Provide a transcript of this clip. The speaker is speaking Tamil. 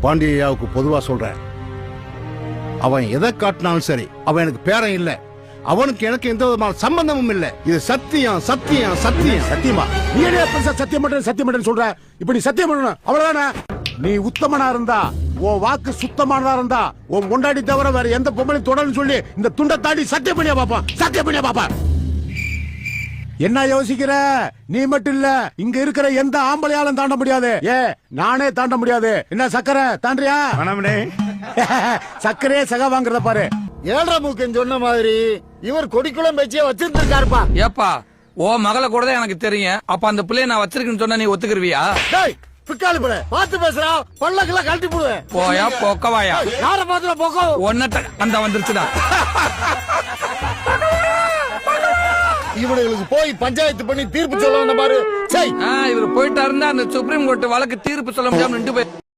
பாண்டியாவுக்கு பொதுவா சொல்றேன், அவன் எதை காட்டினாலும் சரி, அவன் எனக்கு பேரன் இல்ல, அவனுக்கு எனக்கு எந்த விதமான சம்பந்தமும் இல்ல. இது சத்தியம் சத்தியம் சத்தியம். சத்தியமா? நீ என்ன பெருசா சத்தியம் பண்றேன்னு சொல்ற? இப்ப நீ சத்தியம் பண்ணணும், அவ்வளவுதானே? நீ உத்தமனா இருந்தா, உன் வாக்கு சுத்தமானதா இருந்தா, உன் முண்டாடி தவிர வேற எந்த பொம்பளையும் தொடர்ந்து சொல்லி இந்த துண்டை தாண்டி சத்தியம் பண்ணியா பாப்பா, சத்தியம் பண்ணியா பாப்பா. என்ன யோசிக்கிற? நீ மட்டும் இல்ல, இங்க இருக்கிற எந்த ஆம்பளையாலும் தாண்ட முடியாது. நானே தாண்ட முடியாது. என்ன சக்கரை தாண்டியா? சக்கரையே சகா வாங்குறத பாரு. ஏழரை மூக்கன் சொன்ன மாதிரி இவர் கொடிக்குளம் பேச்சிய வச்சிருந்திருக்காருப்பா. ஏப்பா ஓ மகளை கூட தான் எனக்கு தெரியும். அப்ப அந்த பிள்ளைய நான் வச்சிருக்கேன்னு சொன்னா நீ ஒத்துக்குருவியா? பிக்காலி பிள்ளை பார்த்து பேசுறா, பல்லக்கெல்லாம் கழட்டி போடுவேன். போயா பொக்கவாயா? யார பாத்துல போக்கோ ஒன்னட்ட அந்த வந்துருச்சுடா. இவனுங்களுக்கு போய் பஞ்சாயத்து பண்ணி தீர்ப்பு சொல்ல பாரு. இவர் போயிட்டாருந்தா அந்த சுப்ரீம் கோர்ட் வழக்கு தீர்ப்பு சொல்ல முடியாம நின்று போய்